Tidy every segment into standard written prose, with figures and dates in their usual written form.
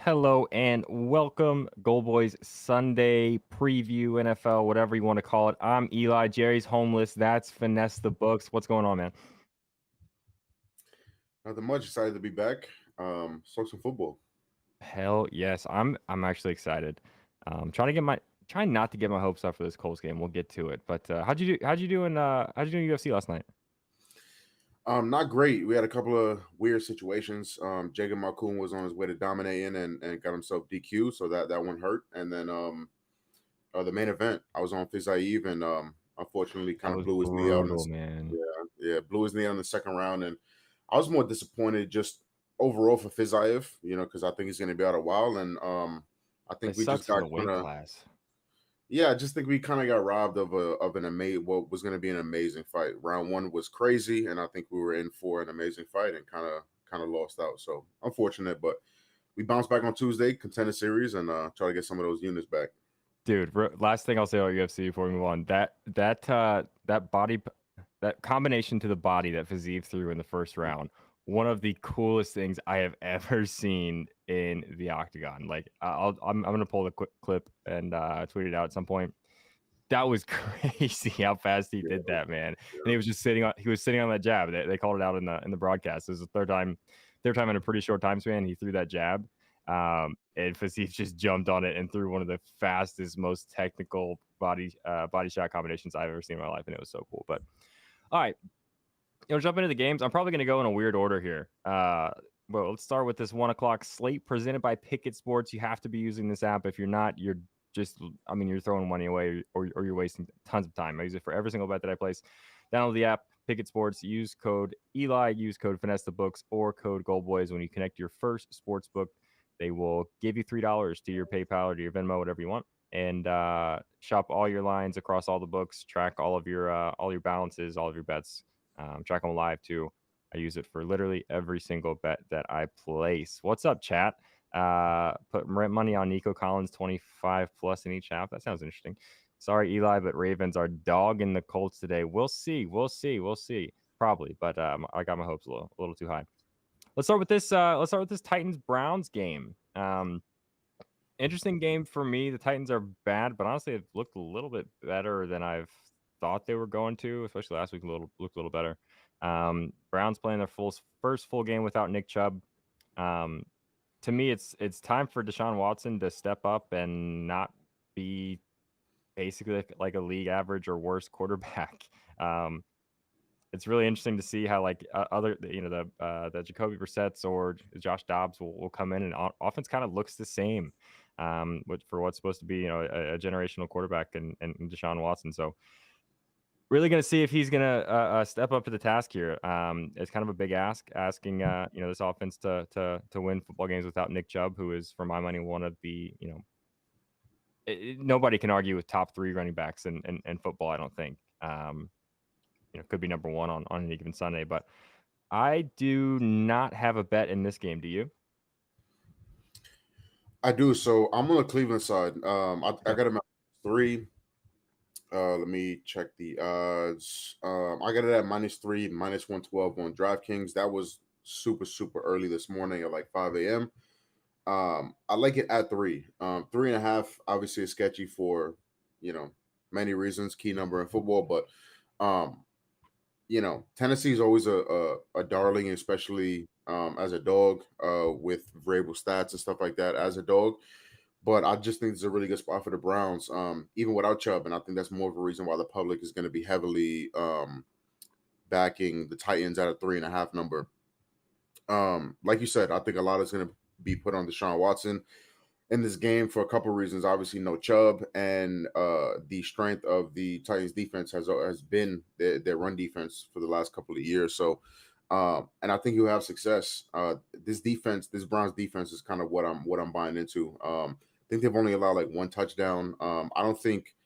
Hello and welcome, Goldboys Sunday preview, NFL, whatever you want to call it. I'm Eli. Jerry's homeless. That's Finesse the Books. What's going on, man? Nothing much. Excited to be back. Talk some football. Hell yes, I'm actually excited. Trying not to get my hopes up for this Colts game. We'll get to it. But how'd you do in UFC last night? Not great. We had a couple of weird situations. Jacob Malkoon was on his way to dominating and got himself DQ, so that one hurt. And then the main event, I was on Fiziev and unfortunately That kind of was blew his knee out. brutal, man. Blew his knee out in the second round, and I was more disappointed just overall for Fiziev, because I think he's going to be out a while, and I think It we just sucks for got the weight kind of. class. Yeah, I just think we kind of got robbed of an amazing what was going to be an amazing fight. Round one was crazy, and I think we were in for an amazing fight and kind of lost out. So unfortunate, but we bounced back on Tuesday, contender series, and try to get some of those units back. Dude, last thing I'll say about UFC before we move on. That combination to the body that Fiziev threw in the first round, one of the coolest things I have ever seen in the octagon. Like I'm gonna pull the quick clip and tweet it out at some point. That was crazy how fast he did Yeah, that, man. And yeah. he was sitting on that jab. They called it out in the broadcast. It was the third time in a pretty short time span he threw that jab. And Fasif just jumped on it and threw one of the fastest, most technical body shot combinations I've ever seen in my life, and it was so cool. But all right, jump into the games. I'm probably gonna go in a weird order here. Well, let's start with this 1 o'clock slate presented by Pickett Sports. You have to be using this app. If you're not, you're throwing money away or you're wasting tons of time. I use it for every single bet that I place. Download the app, Pickett Sports, use code Eli, use code FinesseTheBooks or code Goldboys when you connect your first sports book. They will give you $3 to your PayPal or to your Venmo, whatever you want, and shop all your lines across all the books, track all your balances, all of your bets, track them live too. I use it for literally every single bet that I place. What's up, chat? Put money on Nico Collins 25 plus in each half. That sounds interesting. Sorry, Eli, but Ravens are dogging the Colts today. We'll see. Probably, but I got my hopes a little too high. Let's start with this. Let's start with this Titans Browns game. Interesting game for me. The Titans are bad, but honestly, it looked a little bit better than I've thought they were going to. Especially last week, looked a little better. Browns playing their first full game without Nick Chubb. To me, it's time for Deshaun Watson to step up and not be basically like a league average or worse quarterback. It's really interesting to see how the Jacoby Brissett's or Josh Dobbs will come in and offense kind of looks the same, for what's supposed to be a generational quarterback and Deshaun Watson. So really going to see if he's going to step up to the task here. It's kind of a big asking this offense to win football games without Nick Chubb, who is, for my money, one of the nobody can argue with top 3 running backs in football. I don't think. Could be number 1 on any given Sunday, but I do not have a bet in this game. Do you? I do. So I'm on the Cleveland side. I Okay. got him at 3. Let me check the odds. I got it at -3, -112 on DraftKings. That was super, super early this morning at like 5 a.m. I like it at 3. 3.5 obviously is sketchy for many reasons, key number in football, but um, Tennessee is always a darling, especially as a dog, with variable stats and stuff like that as a dog. But I just think it's a really good spot for the Browns, even without Chubb, and I think that's more of a reason why the public is going to be heavily backing the Titans at a 3.5 number. Like you said, I think a lot is going to be put on Deshaun Watson in this game for a couple of reasons. Obviously, no Chubb, and the strength of the Titans defense has been their run defense for the last couple of years. So, and I think you'll have success. This Browns defense, is kind of what I'm buying into. I think they've only allowed like 1 touchdown. I don't think,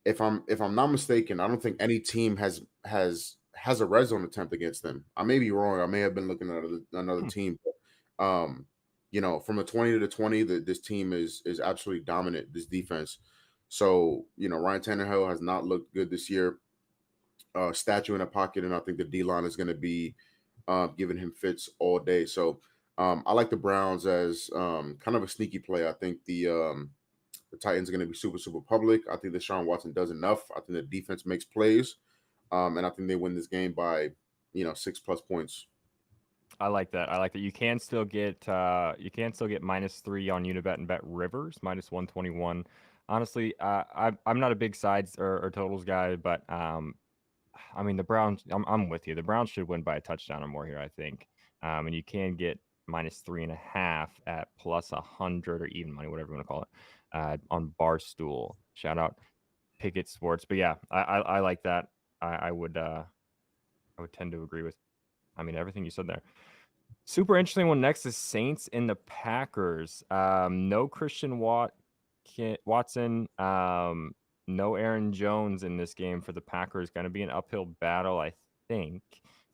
if I'm not mistaken, I don't think any team has a red zone attempt against them. I may be wrong. I may have been looking at another Hmm. team. But, from the 20 to the 20, this team is absolutely dominant. This defense. So Ryan Tannehill has not looked good this year. Statue in a pocket, and I think the D line is going to be giving him fits all day. So I like the Browns as kind of a sneaky play. I think the Titans are going to be super, super public. I think Deshaun Watson does enough. I think the defense makes plays, and I think they win this game by 6+ points. I like that. I like that. You can still get -3 on Unibet and Bet Rivers, -121. Honestly, I'm not a big sides or totals guy, but I mean the Browns. I'm with you. The Browns should win by a touchdown or more here, I think. And you can get -3.5 at +100 or even money, whatever you want to call it, on Barstool. Shout out Pickett Sports. But yeah, I like that. I would tend to agree with. I mean everything you said there. Super interesting one next is Saints and the Packers. No Christian Watson, no Aaron Jones in this game for the Packers. Going to be an uphill battle, I think.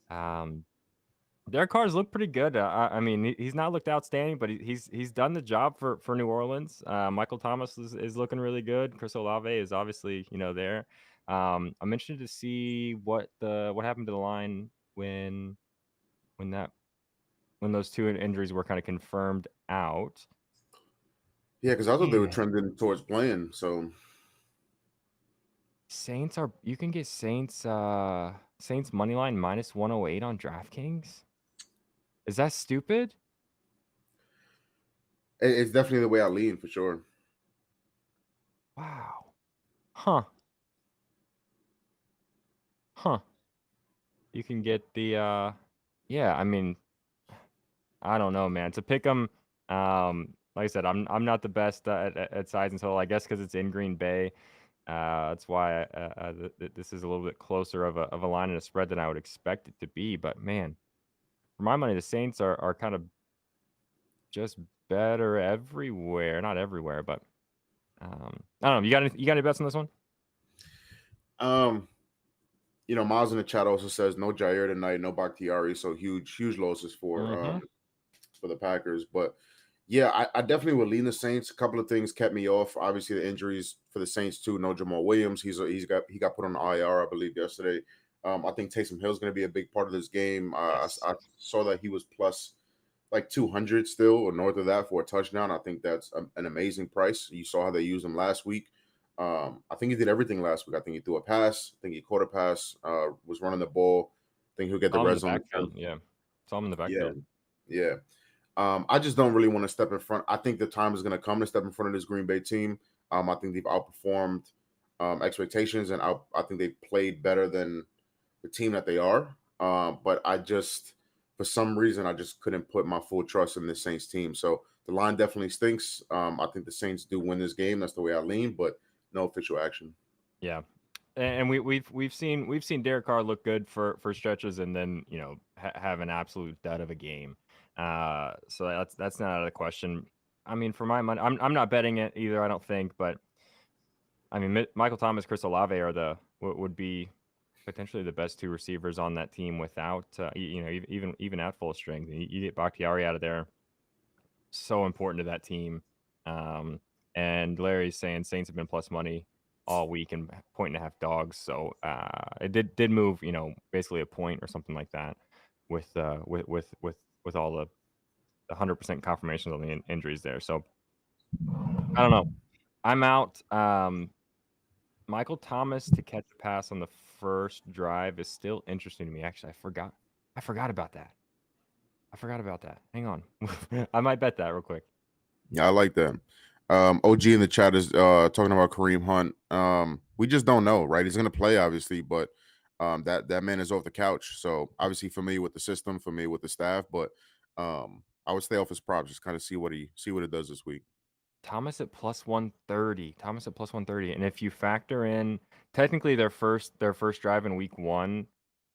Their cars look pretty good. I mean, he's not looked outstanding, but he's done the job for New Orleans. Michael Thomas is looking really good. Chris Olave is obviously there. I'm interested to see what happened to the line when those two injuries were kind of confirmed out. Yeah, because I thought they were Man. trending towards playing. So You can get Saints money line -108 on DraftKings. Is that stupid? it's definitely the way I lean for sure. Wow. Huh. You can get the yeah, I mean, I don't know, man. To pick 'em, like I said, I'm not the best at sides and total. I guess because it's in Green Bay. That's why this is a little bit closer of a line and a spread than I would expect it to be. But man, for my money, the Saints are kind of just better everywhere. Not everywhere, but I don't know. You got any bets on this one? Um, Miles in the chat also says no Jair tonight, no Bakhtiari, so huge losses Mm-hmm. for the Packers. But yeah, I definitely would lean the Saints. A couple of things kept me off. Obviously, the injuries for the Saints too. No Jamal Williams. He got put on the IR, I believe, yesterday. I think Taysom Hill is going to be a big part of this game. Yes. I saw that he was plus like 200 still or north of that for a touchdown. I think that's an amazing price. You saw how they used him last week. I think he did everything last week. I think he threw a pass. I think he caught a pass. Was running the ball. I think he'll get the Saw him in red the zone. backfield. Yeah. Saw him in the Yeah, backfield. yeah. I just don't really want to step in front. I think the time is going to come to step in front of this Green Bay team. I think they've outperformed expectations, and I think they've played better than the team that they are. But for some reason, I just couldn't put my full trust in this Saints team. So the line definitely stinks. I think the Saints do win this game. That's the way I lean, but no official action. Yeah. And we've seen Derek Carr look good for stretches and then have an absolute dud of a game. So that's not out of the question. I mean, for my money, I'm not betting it either. I don't think, but I mean, Michael Thomas, Chris Olave are would be potentially the best two receivers on that team without even at full strength. You get Bakhtiari out of there, so important to that team. And Larry's saying Saints have been plus money all week and 1.5 dogs. So it did move, basically a point or something like that with all the 100% confirmations on the injuries there. So I don't know. I'm out. Michael Thomas to catch a pass on the first drive is still interesting to me. Actually, I forgot about that. Hang on. I might bet that real quick. Yeah, I like that. OG in the chat is talking about Kareem Hunt. We just don't know, right? He's going to play, obviously, but that man is off the couch. So obviously familiar with the system, familiar with the staff, but I would stay off his props, just kind of see what it does this week. Thomas at +130. And if you factor in technically their first drive in week 1,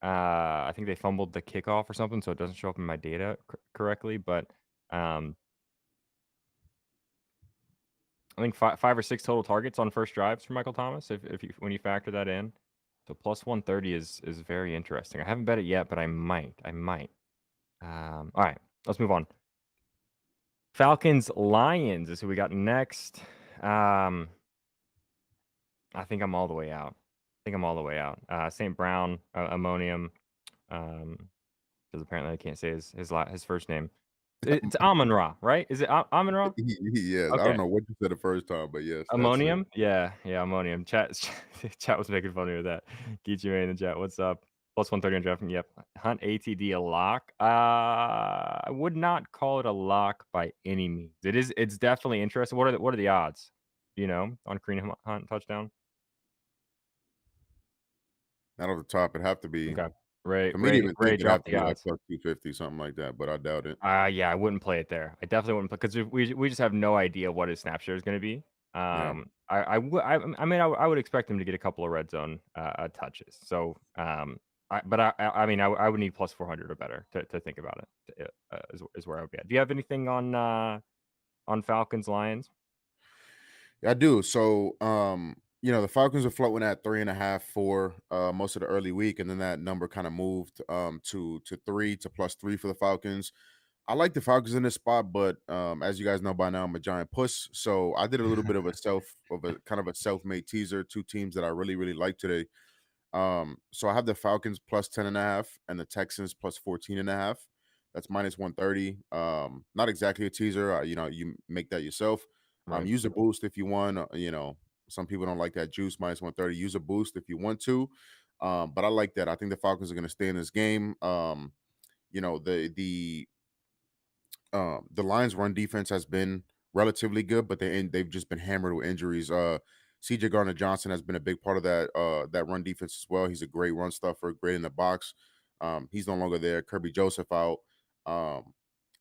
I think they fumbled the kickoff or something, so it doesn't show up in my data correctly. But I think five or six total targets on first drives for Michael Thomas. When you factor that in, so +130 is very interesting. I haven't bet it yet, but I might. All right, let's move on. Falcons Lions is who we got next. I think I'm all the way out. St. Brown, Ammonium, because apparently I can't say his first name. It's Amon Ra, right? Is it Amon Ra? Yes, I don't Okay. know what you said the first time, but yes, that's it. Ammonium? Yeah, yeah, ammonium. Chat was making fun of me with that. Geechee in the chat. What's up? Plus 130 on drafting. Yep. Hunt ATD a lock. I would not call it a lock by any means. It's definitely interesting. What are the odds? You know, on Kareem Hunt touchdown? Not off the top, it'd have to be. Okay. Ray For me to Ray even think, Ray it'd have dropped to the be like odds. plus 250, something like that, but I doubt it. Yeah, I wouldn't play it there. I definitely wouldn't play because we just have no idea what his snap share is going to be. Yeah. I mean, I would expect him to get a couple of red zone touches. So, I mean, I would need plus 400 or better to think about it. Is where I would be at. Do you have anything on Falcons Lions? Yeah, I do. So, the Falcons are floating at 3.5 for most of the early week, and then that number kind of moved to 3 to +3 for the Falcons. I like the Falcons in this spot, but as you guys know by now, I'm a giant puss. So I did a little bit of a kind of a self-made teaser, two teams that I really, really like today. So I have the Falcons plus 10.5 and the Texans plus 14.5. That's minus 130. Not exactly a teaser. You make that yourself. Right. Use a boost if you want. Some people don't like that juice minus 130. Use a boost if you want to. But I like that. I think the Falcons are going to stay in this game. You know, the Lions' run defense has been relatively good, but they've just been hammered with injuries. CJ Gardner Johnson has been a big part of that run defense as well. He's a great run stuffer, great in the box. He's no longer there. Kirby Joseph out.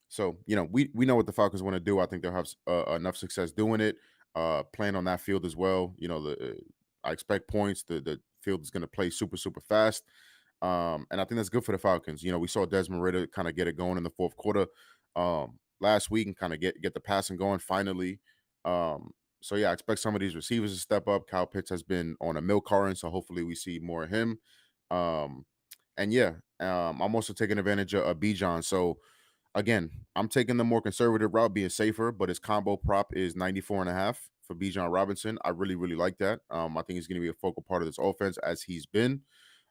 So we know what the Falcons want to do. I think they'll have enough success doing it. Playing on that field as well. I expect points. The field is going to play super super fast. And I think that's good for the Falcons. We saw Desmond Ridder kind of get it going in the fourth quarter last week and kind of get the passing going finally. So yeah, I expect some of these receivers to step up. Kyle Pitts has been on a milk carton, so hopefully we see more of him. Um, and yeah, I'm also taking advantage of Bijan. So again, I'm taking the more conservative route, being safer, but his combo prop is 94.5 for Bijan Robinson. I really, really like that. I think he's going to be a focal part of this offense as he's been.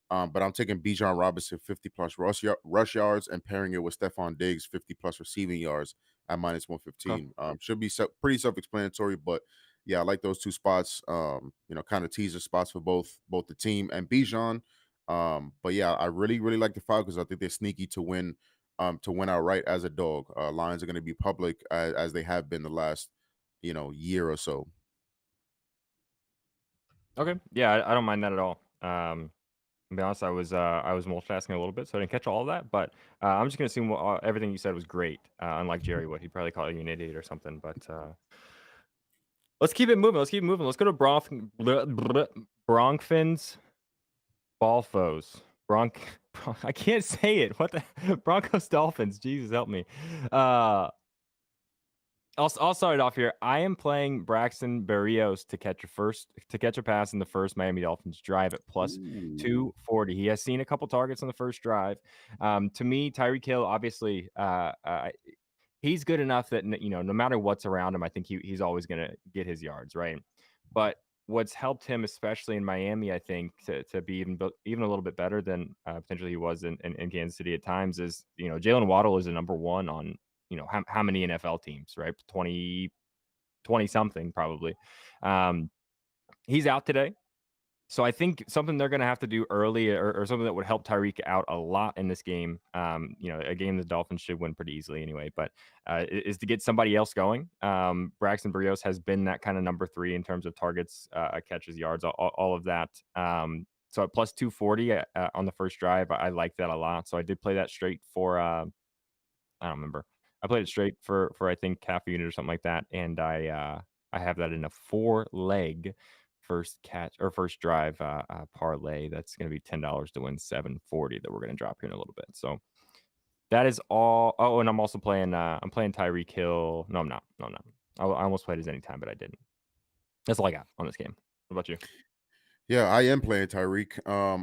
But I'm taking Bijan Robinson 50 plus rush yards and pairing it with Stephon Diggs 50 plus receiving yards at minus Okay. 115. Should be pretty self-explanatory, but yeah, I like those two spots. Kind of teaser spots for both the team and Bijan. But yeah, I really really like the Falcons. I think they're sneaky to win outright as a dog. Lions are going to be public as they have been the last year or so. Okay. Yeah, I don't mind that at all. To be honest, I was multitasking a little bit, so I didn't catch all of that. But I'm just gonna assume everything you said was great. Unlike Jerry would, he'd probably call you an idiot or something. But let's keep it moving. Let's keep it moving. Let's go to Broncfins Balfos. I can't say it. What the Broncos Dolphins? Jesus help me. I'll start it off here. I am playing Braxton Berrios to catch a pass in the first Miami Dolphins drive at plus Ooh. 240. He has seen a couple targets on the first drive. To me, Tyreek Hill, obviously, he's good enough that no matter what's around him, I think he's always going to get his yards, right? But what's helped him, especially in Miami, I think, to be even a little bit better than potentially he was in Kansas City at times is Jalen Waddle is the number one on how many NFL teams, right? 20 something probably. He's out today. So I think something they're going to have to do early or something that would help Tyreek out a lot in this game, a game the Dolphins should win pretty easily anyway, but is to get somebody else going. Braxton Berrios has been that kind of number 3 in terms of targets, catches, yards, all of that. So at plus 240 on the first drive, I like that a lot. So I did play that straight for I don't remember. I played it straight for I think half a unit or something like that, and I have that in a 4-leg first catch or first drive parlay. That's going to be $10 to win 740 that we're going to drop here in a little bit. So that is all. Oh, and I'm also playing. I'm playing Tyreek Hill. No, I'm not. No, I'm not. I almost played his anytime, but I didn't. That's all I got on this game. What about you? Yeah, I am playing Tyreek.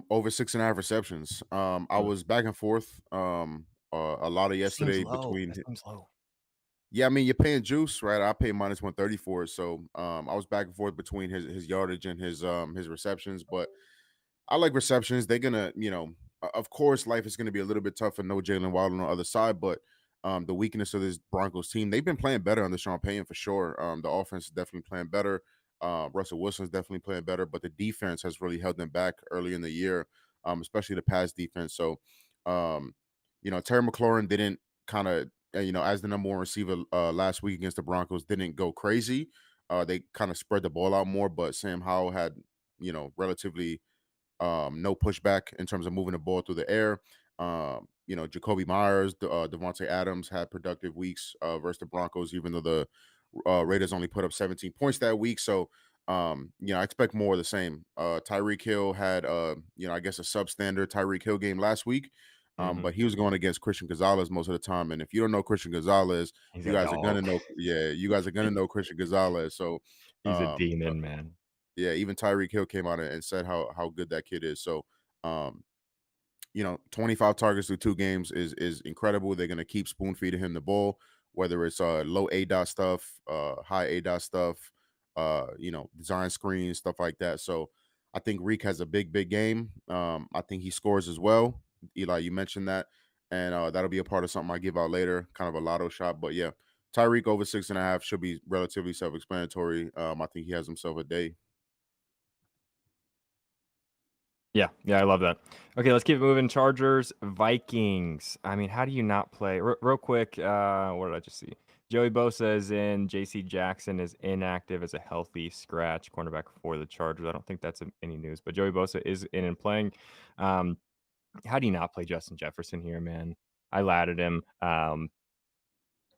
Over 6.5 receptions. I Mm. was back and forth. A lot of That seems yesterday low. between. That seems low. Yeah, I mean you're paying juice, right? I pay minus 130 for it. So I was back and forth between his yardage and his receptions, but I like receptions. They're gonna, of course, life is gonna be a little bit tougher. No Jalen Waddle on the other side, but the weakness of this Broncos team. They've been playing better under Sean Payton for sure. The offense is definitely playing better. Russell Wilson's definitely playing better, but the defense has really held them back early in the year, especially the pass defense. So, um, Terry McLaurin didn't kind of, as the number one receiver last week against the Broncos, didn't go crazy. They kind of spread the ball out more, but Sam Howell had, relatively no pushback in terms of moving the ball through the air. Jacoby Myers, Devontae Adams had productive weeks versus the Broncos, even though the Raiders only put up 17 points that week. So, I expect more of the same. Tyreek Hill had, I guess a substandard Tyreek Hill game last week. Hmm. But he was going against Christian Gonzalez most of the time. And if you don't know Christian Gonzalez, He's you a guys are gonna dog. know, yeah, you guys are gonna know Christian Gonzalez. So, He's a um, demon, man. yeah, even Tyreek Hill came out and said how good that kid is. So, um, 25 targets through 2 games is incredible. They're gonna keep spoon feeding him the ball, whether it's low A dot stuff, high A dot stuff, design screens, stuff like that. So I think Reek has a big game. I think he scores as well. Eli, you mentioned that, and that'll be a part of something I give out later, kind of a lotto shot. But yeah, Tyreek over 6.5 should be relatively self-explanatory. I think he has himself a day. Yeah, yeah, I love that. Okay, let's keep it moving. Chargers, Vikings. I mean, how do you not play? Real quick, what did I just see? Joey Bosa is in. J.C. Jackson is inactive as a healthy scratch cornerback for the Chargers. I don't think that's any news, but Joey Bosa is in and playing. Um, how do you not play Justin Jefferson here, man? I ladded him.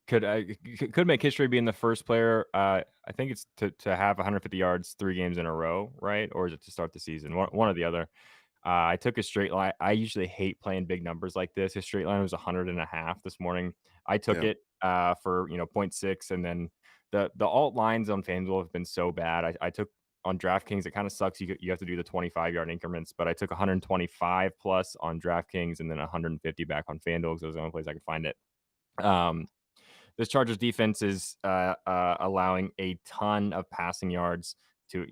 Could make history being the first player. I think it's to have 150 yards 3 games in a row, right? Or is it to start the season? One or the other. I took a straight line. I usually hate playing big numbers like this. His straight line was 100.5 this morning. I took Yeah, it for zero point 0.6, and then the alt lines on FanDuel have been so bad. I took on DraftKings. It kind of sucks. You have to do the 25-yard increments, but I took 125 plus on DraftKings and then 150 back on FanDuel because it was the only place I could find it. Um, this Chargers defense is allowing a ton of passing yards to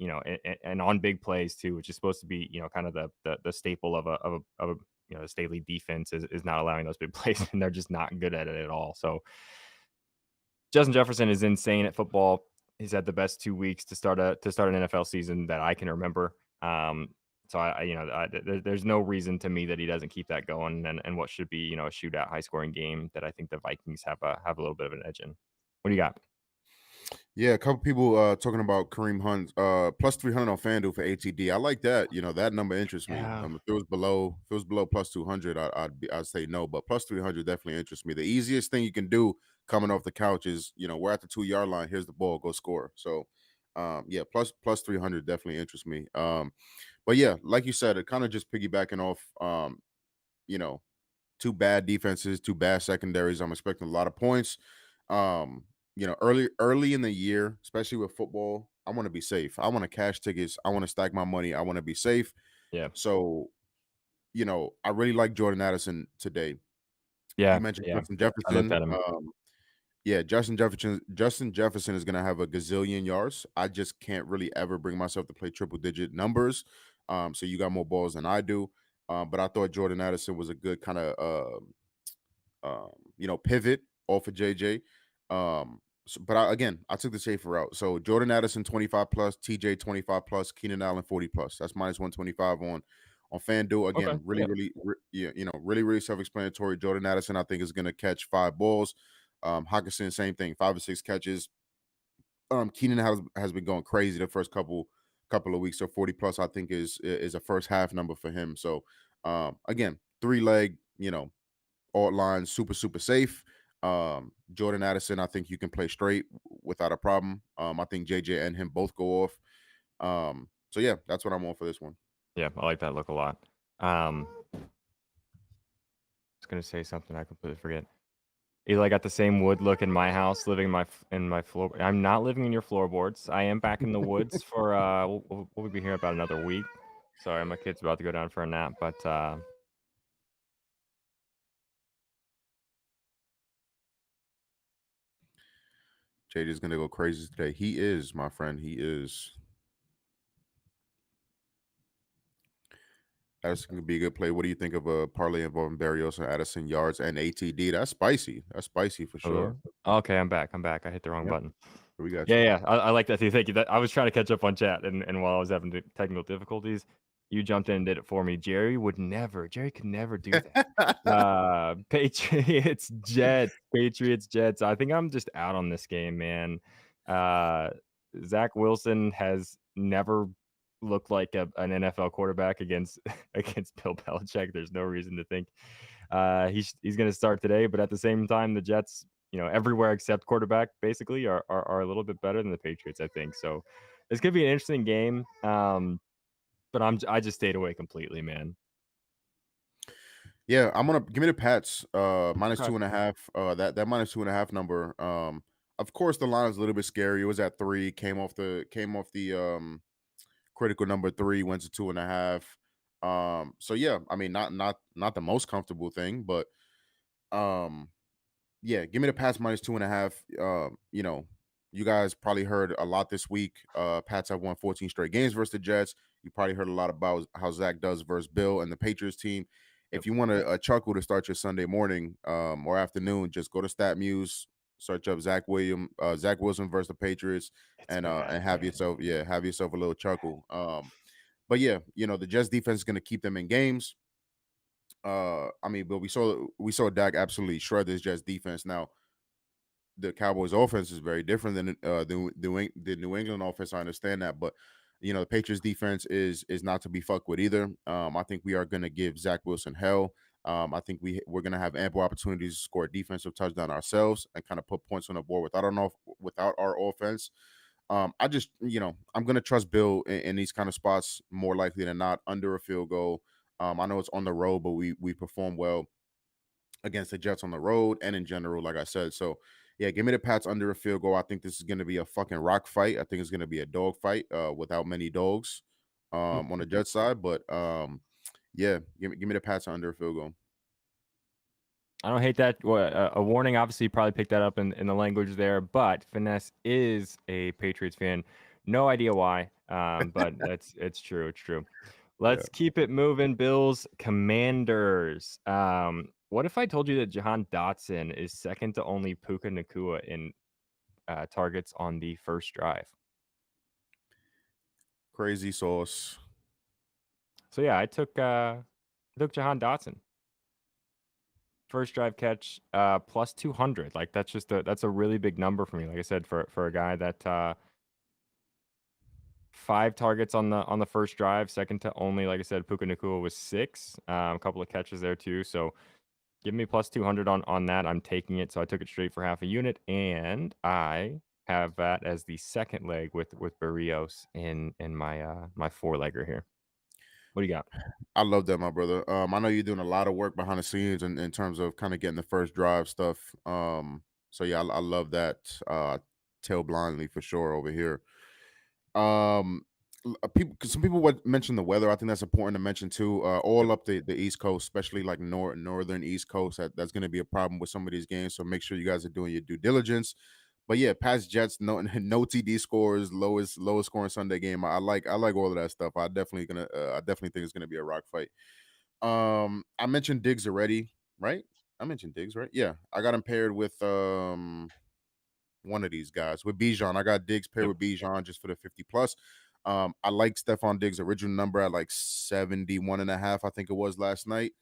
and on big plays too, which is supposed to be kind of the staple of a the Staley defense is not allowing those big plays, and they're just not good at it at all. So Justin Jefferson is insane at football. He's had the best 2 weeks to start an NFL season that I can remember. So there's no reason to me that he doesn't keep that going, and what should be a shootout, high scoring game that I think the Vikings have a little bit of an edge in. What do you got? yeah. A couple people talking about Kareem Hunt plus 300 on FanDuel for ATD. I like that. That number interests me. Yeah, If it was below plus 200, I'd say no. But plus 300 definitely interests me. The easiest thing you can do coming off the couch is we're at the 2 yard line. Here's the ball. Go score. So yeah, plus 300 definitely interests me. But yeah, like you said, it kind of just piggybacking off you know two bad defenses, two bad secondaries. I'm expecting a lot of points. Early in the year, especially with football, I want to be safe. I want to cash tickets. I want to stack my money. I want to be safe. yeah, So, I really like Jordan Addison today. You yeah, mentioned yeah. Justin I looked Jefferson. at him. Yeah, Justin Jefferson is gonna have a gazillion yards. I just can't really ever bring myself to play triple digit numbers. So you got more balls than I do. But I thought Jordan Addison was a good kind of pivot off of JJ. But I took the safer route. So Jordan Addison 25 plus, TJ 25 plus, Keenan Allen 40 plus. That's minus 125 on FanDuel. Okay, Again, really, yeah, really, yeah, really self-explanatory. Jordan Addison, I think, is going to catch 5 balls. Hawkinson, same thing, 5 or 6 catches. Keenan has been going crazy the first couple of weeks. So 40 plus, I think, is a first half number for him. So again, 3 leg, alt line, super safe. Jordan Addison, I think you can play straight without a problem. I think JJ and him both go off. So yeah, that's what I'm on for this one. yeah. I like that look a lot. I was gonna say something I completely forget. Eli got the same wood look in my house, living in my floor. I'm not living in your floorboards. I am back in the woods for we'll be here about another week. Sorry, my kid's about to go down for a nap, but JJ's gonna go crazy today. He is, my friend. He is. Addison could be a good play. What do you think of a parlay involving Barrios and Addison yards and ATD? That's spicy. That's spicy for sure. Hello? Okay, I'm back. I'm back. I hit the wrong Yep, button. we got Yeah, you. yeah. I like that too. Thank you. That I was trying to catch up on chat, and while I was having technical difficulties, you jumped in and did it for me. Jerry would never. Jerry could never do that. Patriots, Jets, Patriots, Jets. I think I'm just out on this game, man. Uh, Zach Wilson has never looked like an NFL quarterback against against Bill Belichick. There's no reason to think he's going to start today. But at the same time, the Jets, everywhere except quarterback, basically, are a little bit better than the Patriots, I think. So it's gonna be an interesting game. But I just stayed away completely, man. Yeah, I'm gonna give me the Pats. Minus Okay. 2.5. That minus 2.5 number. Of course the line is a little bit scary. It was at 3, came off the critical number 3, went to 2.5. So yeah, I mean not the most comfortable thing, but um yeah, give me the Pats minus 2.5. You guys probably heard a lot this week. Pats have won 14 straight games versus the Jets. You probably heard a lot about how Zach does versus Bill and the Patriots team. Yep. If you want a chuckle to start your Sunday morning or afternoon, just go to StatMuse, search up Zach Wilson versus the Patriots, It's and bad, have man. yourself a little chuckle. But yeah, the Jets defense is going to keep them in games. I mean, but we saw Dak absolutely shred this Jets defense. Now, the Cowboys offense is very different than the New England offense. I understand that, but the Patriots defense is not to be fucked with either. I think we are going to give Zach Wilson hell. I think we're going to have ample opportunities to score a defensive touchdown ourselves and kind of put points on the board without our offense. I just I'm going to trust Bill in these kind of spots more likely than not under a field goal. I know it's on the road, but we perform well against the Jets on the road and in general, like I said. So yeah, give me the Pats under a field goal. I think this is going to be a fucking rock fight. I think it's going to be a dog fight without many dogs on the Jets side. But yeah, give me the Pats under a field goal. I don't hate that. A warning, obviously, you probably picked that up in the language there, but Finesse is a Patriots fan. No idea why, but it's true. It's true. Yeah, Let's keep it moving. Bills, Commanders. What if I told you that Jahan Dotson is second to only Puka Nakua in targets on the first drive? crazy sauce. So yeah, I took Jahan Dotson. First drive catch, plus 200. Like that's a really big number for me. Like I said, for a guy that 5 targets on the first drive, second to only, like I said, Puka Nakua was 6. A couple of catches there too. So give me plus 200 on that. I'm taking it. So I took it straight for half a unit, and I have that as the second leg with Barrios in my 4-legger here. What do you got? I love that, my brother. I know you're doing a lot of work behind the scenes in terms of kind of getting the first drive stuff. So yeah, I love that. Tail blindly for sure over here. Um, some people would mention the weather. I think that's important to mention too. All Yep. up the East Coast, especially like northern East Coast, that's going to be a problem with some of these games. So make sure you guys are doing your due diligence. But yeah, past Jets, no no TD scores, lowest scoring Sunday game. I like all of that stuff. I definitely think it's gonna be a rock fight. I mentioned Diggs already, right? I mentioned Diggs, right? Yeah, I got him paired with one of these guys with Bijan. I got Diggs paired Yep. with Bijan just for the 50 plus. I like Stephon Diggs' original number at like 71.5, I think it was last night.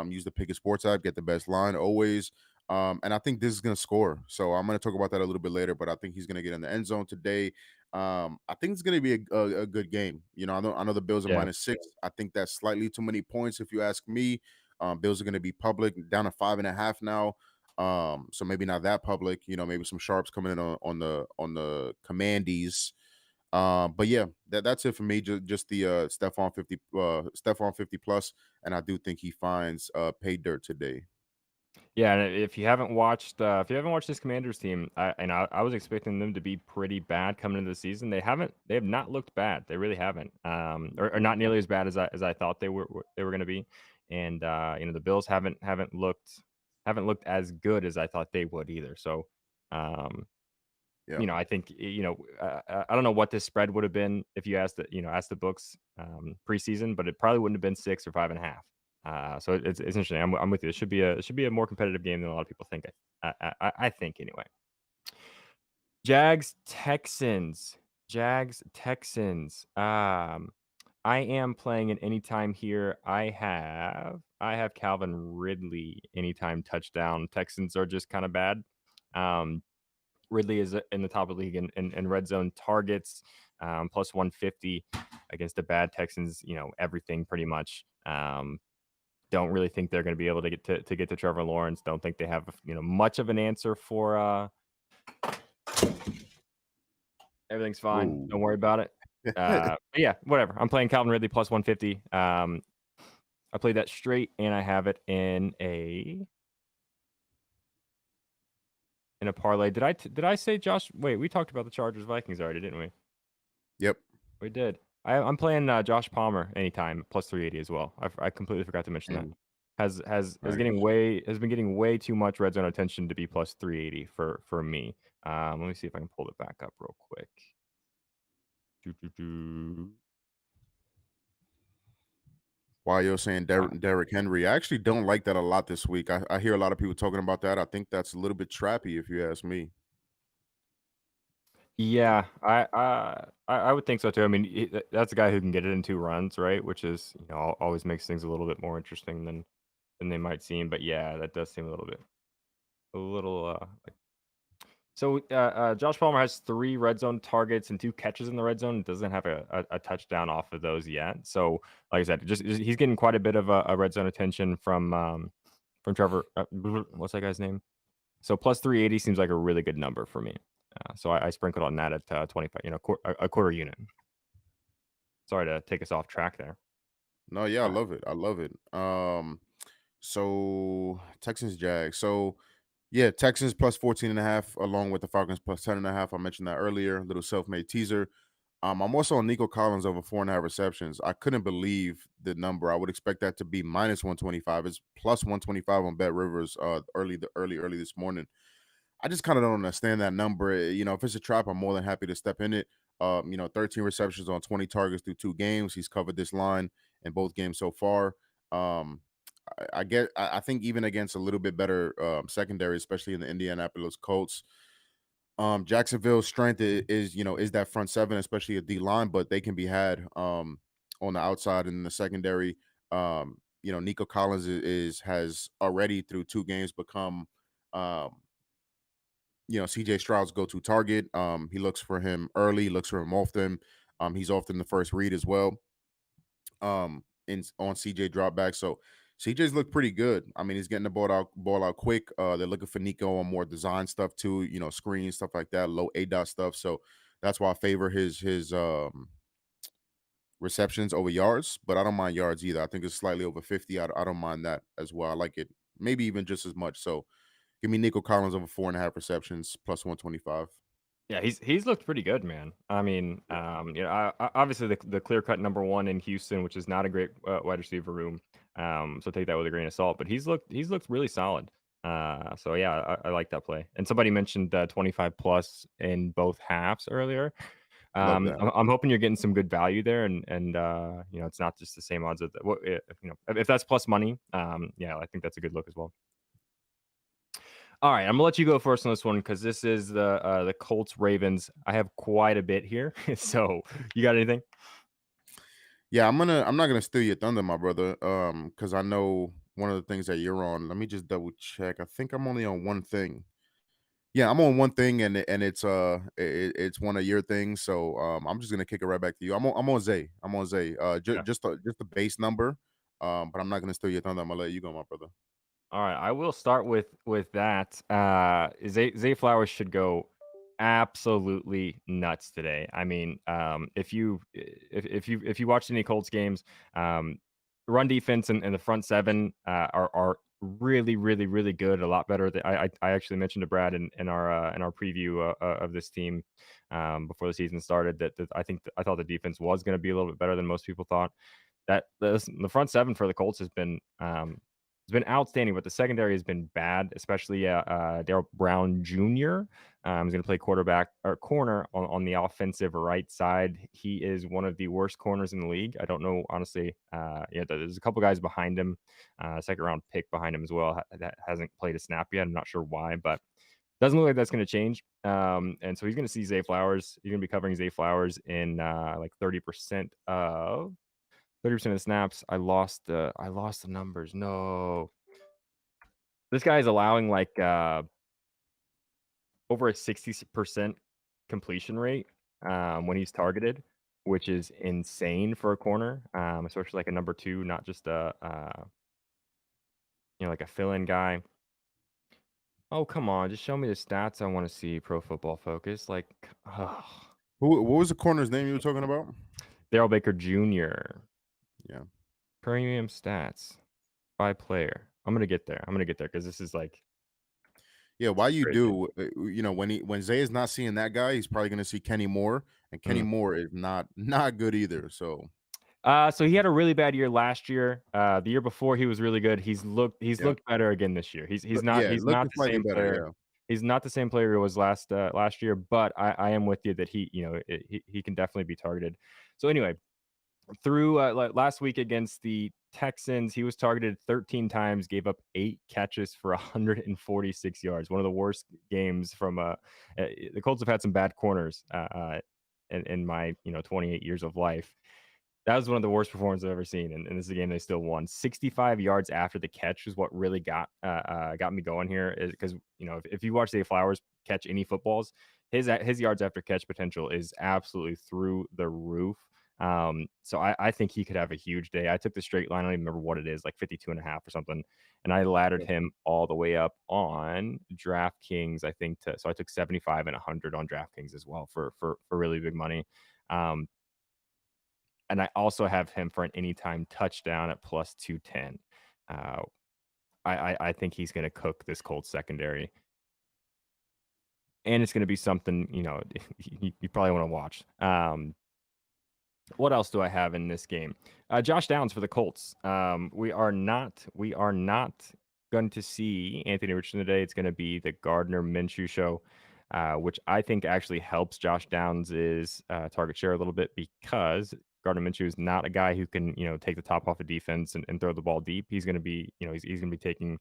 Use the Pick a Sports app, get the best line always. And I think this is going to score. So I'm going to talk about that a little bit later, but I think he's going to get in the end zone today. I think it's going to be a good game. I know the Bills are Yeah. -6. I think that's slightly too many points if you ask me. Bills are going to be public down to 5.5 now. So maybe not that public, maybe some sharps coming in on the commandees. But yeah, that's it for me. Just the Stephon 50 plus, and I do think he finds pay dirt today. Yeah, and if you haven't watched this Commanders team, I was expecting them to be pretty bad coming into the season. They have not looked bad. They really haven't. Or not nearly as bad as I thought they were going to be. And the Bills haven't looked as good as I thought they would either. So, um, Yeah. I think I don't know what this spread would have been if you asked the books preseason, but it probably wouldn't have been 6 or 5.5. So it's interesting. I'm with you. It should be a more competitive game than a lot of people think. I think anyway. Jags Texans. Jags Texans. I am playing an anytime here. I have Calvin Ridley anytime touchdown. Texans are just kind of bad. Um, Ridley is in the top of the league in red zone targets, plus 150 against the bad Texans. Everything pretty much. Don't really think they're going to be able to get to Trevor Lawrence. Don't think they have much of an answer for. Everything's fine. Ooh. Don't worry about it. But yeah, whatever. I'm playing Calvin Ridley plus 150. I played that straight, and I have it in a parlay. Did I say Josh? Wait, we talked about the Chargers Vikings already, didn't we? Yep. We did. I'm playing Josh Palmer anytime plus 380 as well. I completely forgot to mention that. Mm, Has nice. been getting way too much red zone attention to be plus 380 for me. Let me see if I can pull it back up real quick. Doo-doo-doo. While you're saying Derrick Henry, I actually don't like that a lot this week. I hear a lot of people talking about that. I think that's a little bit trappy, if you ask me. Yeah, I would think so too. I mean, that's a guy who can get it in 2 runs, right? Which is always makes things a little bit more interesting than they might seem. But yeah, that does seem a little. So Josh Palmer has 3 red zone targets and 2 catches in the red zone. Doesn't have a touchdown off of those yet. So like I said, just he's getting quite a bit of a red zone attention from Trevor. What's that guy's name? So plus 380 seems like a really good number for me. So I sprinkled on that at 25, a quarter unit. Sorry to take us off track there. No, yeah, I Uh, love it. I love it. So Texans Jags. So yeah, Texans plus 14 and a half, along with the Falcons plus 10 and a half. I mentioned that earlier, little self-made teaser. I'm also on Nico Collins over 4.5 receptions. I couldn't believe the number. I would expect that to be minus 125. It's plus 125 on Bet Rivers early this morning. I just kind of don't understand that number. If it's a trap, I'm more than happy to step in it. 13 receptions on 20 targets through 2 games. He's covered this line in both games so far. Um, I think even against a little bit better secondary, especially in the Indianapolis Colts, Jacksonville's strength is that front seven, especially a D line, but they can be had on the outside and in the secondary. Nico Collins has already through 2 games become um, CJ Stroud's go-to target. He looks for him early, looks for him often. He's often the first read as well. On CJ dropback. So CJ's looked pretty good. I mean, he's getting the ball out quick. They're looking for Nico on more design stuff too, screen stuff like that, low A dot stuff. So that's why I favor his receptions over yards, but I don't mind yards either. I think it's slightly over 50. I don't mind that as well. I like it maybe even just as much. So give me Nico Collins over 4.5 receptions plus 125. Yeah, he's looked pretty good, man. I mean, obviously the clear cut number one in Houston, which is not a great wide receiver room. So take that with a grain of salt. But he's looked really solid. So yeah, I like that play. And somebody mentioned 25 plus in both halves earlier. Love that. I'm hoping you're getting some good value there, and it's not just the same odds. If that's plus money, yeah, I think that's a good look as well. All right, I'm gonna let you go first on this one because this is the Colts Ravens. I have quite a bit here, so you got anything? Yeah, I'm not gonna steal your thunder, my brother. Because I know one of the things that you're on. Let me just double check. I think I'm only on one thing. Yeah, I'm on one thing, and it's one of your things. So I'm just gonna kick it right back to you. I'm on Zay. I'm on Zay. Yeah. Just the base number. But I'm not gonna steal your thunder. I'm gonna let you go, my brother. All right, I will start with that. Zay Flowers should go absolutely nuts today. I mean, if you watched any Colts games, run defense and the front seven are really really really good. A lot better than I actually mentioned to Brad in our preview of this team before the season started that I thought the defense was going to be a little bit better than most people thought. The front seven for the Colts has been has been outstanding, but the secondary has been bad, especially Darrell Brown Jr. He's going to play quarterback or corner on the offensive right side. He is one of the worst corners in the league. I don't know, honestly. Yeah, there's a couple guys behind him, second round pick behind him as well, that hasn't played a snap yet. I'm not sure why, but doesn't look like that's going to change. And so he's going to see Zay Flowers. He's going to be covering Zay Flowers in like 30% of the snaps. I lost the numbers. No. This guy is allowing like over a 60% completion rate when he's targeted, which is insane for a corner, especially like a number 2, not just a like a fill-in guy. Oh, come on, just show me the stats I want to see. Pro Football Focus, like, What was the corner's name you were talking about? Darrell Baker Jr. Yeah. Premium stats by player. I'm gonna get there because this is like Yeah, why you crazy. do? When Zay is not seeing that guy, he's probably going to see Kenny Moore, and Kenny Mm. Moore is not good either. So So he had a really bad year last year. The year before he was really good. He's yeah, looked better again this year. yeah, He's not looking the slightly same better. player. Yeah, He's not the same player he was last year, but I am with you that he can definitely be targeted. So anyway, through last week against the Texans, he was targeted 13 times, gave up 8 catches for 146 yards. One of the worst games from the Colts have had some bad corners in my 28 years of life. That was one of the worst performances I've ever seen, and this is a game they still won. 65 yards after the catch is what really got me going here. Because if you watch Zay Flowers catch any footballs, his yards after catch potential is absolutely through the roof. So I think he could have a huge day. I took the straight line. I don't even remember what it is, like 52.5 or something, and I laddered him all the way up on DraftKings. I think so I took 75 and 100 on DraftKings as well for really big money. Um, and I also have him for an anytime touchdown at plus 210. Uh, I think he's going to cook this Colts secondary, and it's going to be something you probably want to watch. What else do I have in this game? Josh Downs for the Colts. We are not going to see Anthony Richardson today. It's going to be the Gardner Minshew show, which I think actually helps Josh Downs' target share a little bit because Gardner Minshew is not a guy who can take the top off of defense and throw the ball deep. He's going to be he's going to be taking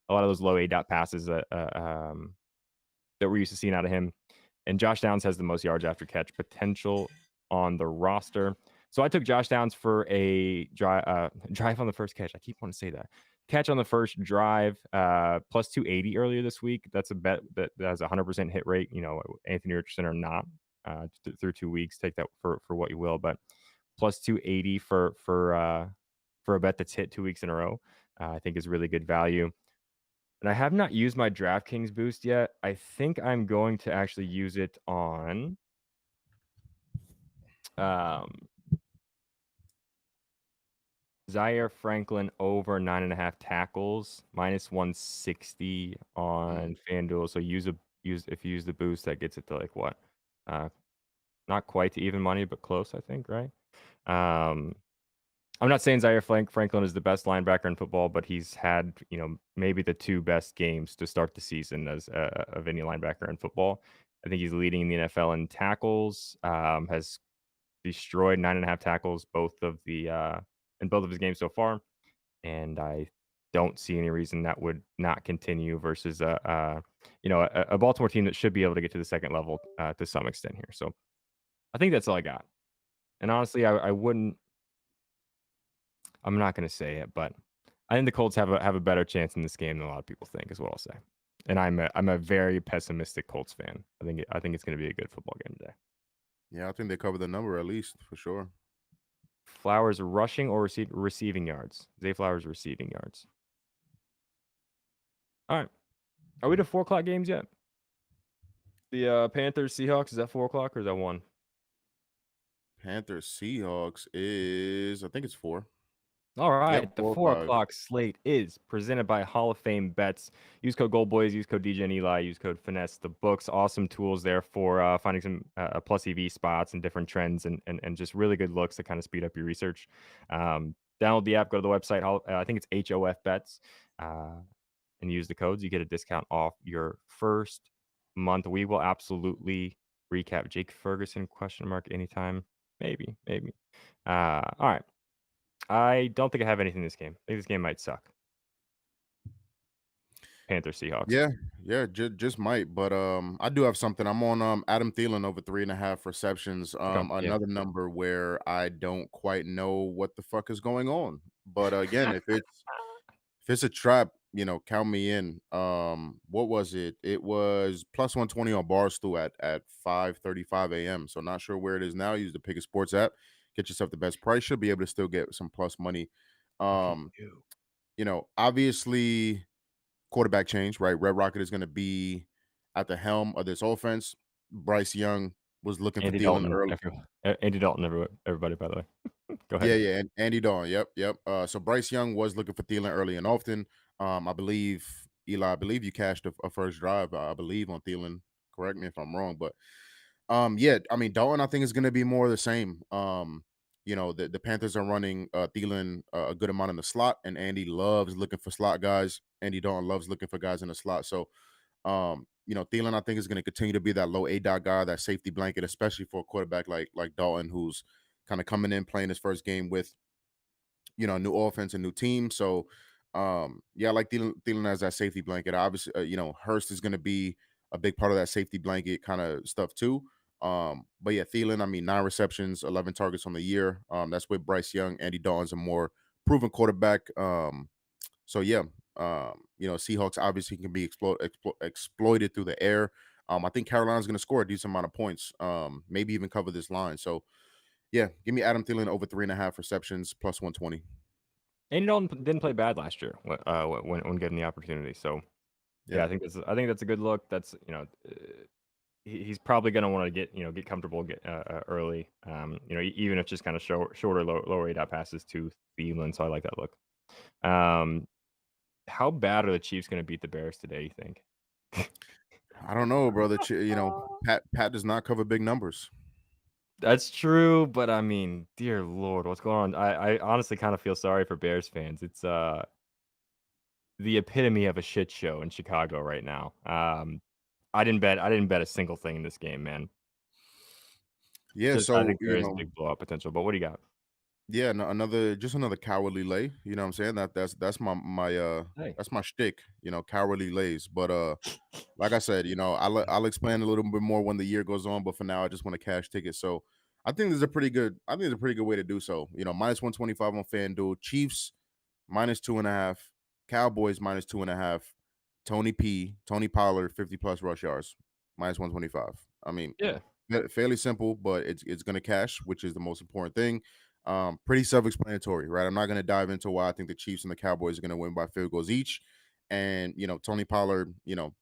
a lot of those low A dot passes that we're used to seeing out of him. And Josh Downs has the most yards after catch potential on the roster. So I took Josh Downs for a drive on the first catch. I keep wanting to say that. Catch on the first drive, plus 280 earlier this week. That's a bet that has a 100% hit rate. Anthony Richardson or not through 2 weeks. Take that for what you will. But plus 280 for a bet that's hit 2 weeks in a row, I think is really good value. And I have not used my DraftKings boost yet. I think I'm going to actually use it on Zaire Franklin over 9.5 tackles, minus 160 on FanDuel. So if you use the boost, that gets it to like what? Not quite to even money, but close, I think, right? I'm not saying Zaire Franklin is the best linebacker in football, but he's had, maybe the 2 best games to start the season as of any linebacker in football. I think he's leading the NFL in tackles. Has destroyed 9.5 tackles in both of his games so far, and I don't see any reason that would not continue versus a Baltimore team that should be able to get to the second level to some extent here. So I think that's all I got. And honestly, I wouldn't. I'm not going to say it, but I think the Colts have a better chance in this game than a lot of people think, is what I'll say. And I'm a very pessimistic Colts fan. I think it's going to be a good football game today. yeah, I think they cover the number at least for sure. Flowers rushing or receiving yards? Zay Flowers receiving yards. All right. Are we to 4:00 games yet? The Panthers Seahawks, is that 4:00 or is that 1? Panthers Seahawks is, I think it's 4. All right, Yep, the 4 or 4 5. o'clock slate is presented by Hall of Fame Bets. Use code Goldboys, use code DJ and Eli, use code FinesseTheBooks. Awesome tools there for finding some plus EV spots and different trends and just really good looks to kind of speed up your research. download the app, go to the website. I think it's HOF Bets, and use the codes. You get a discount off your first month. We will absolutely recap Jake Ferguson question mark anytime. Maybe, maybe. All right. I don't think I have anything in this game. I think this game might suck. Panthers Seahawks. Yeah, yeah, just might, but I do have something. I'm on Adam Thielen over 3.5 receptions. Okay. Yeah. Another number where I don't quite know what the fuck is going on. But again, if it's a trap, count me in. What was it? It was plus 120 on Barstool at 5:35 a.m. So not sure where it is now. Use the Pick a Sports app. Get yourself the best price. Should be able to still get some plus money. Look at Um, you. Obviously quarterback change, right? Red Rocket is going to be at the helm of this offense. Bryce Young was looking for Andy Thielen Dalton. early. Andy Dalton. Everybody. By the way. Go Yeah, ahead. yeah, and Andy Dalton. Yep, yep. So Bryce Young was looking for Thielen early and often. I believe Eli. I believe you cashed a first drive. I believe on Thielen. Correct me if I'm wrong, but yeah. I mean, Dalton. I think is going to be more of the same. The Panthers are running Thielen a good amount in the slot, and Andy loves looking for slot guys. Andy Dalton loves looking for guys in the slot. So Thielen, I think, is going to continue to be that low A dot guy, that safety blanket, especially for a quarterback like Dalton, who's kind of coming in playing his first game with a new offense and new team. So yeah, I like Thielen as that safety blanket. Obviously, Hurst is going to be a big part of that safety blanket kind of stuff too. But yeah, Thielen, I mean, 9 receptions, 11 targets on the year. That's with Bryce Young. Andy Dalton's a more proven quarterback. So yeah, Seahawks obviously can be exploited through the air. I think Carolina's going to score a decent amount of points, maybe even cover this line. So yeah, give me Adam Thielen over 3.5 receptions plus 120. Andy Dalton didn't play bad last year when given the opportunity. So yeah, Yeah, I think that's a good look. That's he's probably going to want to get comfortable early. Even if just kind of shorter lower rate out passes to Thielen. So I like that look. How bad are the Chiefs going to beat the Bears today? You think? I don't know, brother. Pat does not cover big numbers. That's true, but I mean, dear Lord, what's going on? I honestly kind of feel sorry for Bears fans. It's the epitome of a shit show in Chicago right now. I didn't bet a single thing in this game, man. Yeah, Just I so think there is big blowout potential. But what do you got? yeah, no, another cowardly lay. You know what I'm saying? That's Hey, that's my shtick. Cowardly lays. But like I said, I'll explain a little bit more when the year goes on. But for now, I just want to cash tickets. So I think there's a pretty good way to do so. Minus 125 on FanDuel. Chiefs minus 2.5. Cowboys minus 2.5. Tony Pollard 50 plus rush yards minus 125. I mean, yeah, fairly simple, but it's going to cash, which is the most important thing. Pretty self-explanatory, right? I'm not going to dive into why I think the Chiefs and the Cowboys are going to win by field goals each. And Tony Pollard,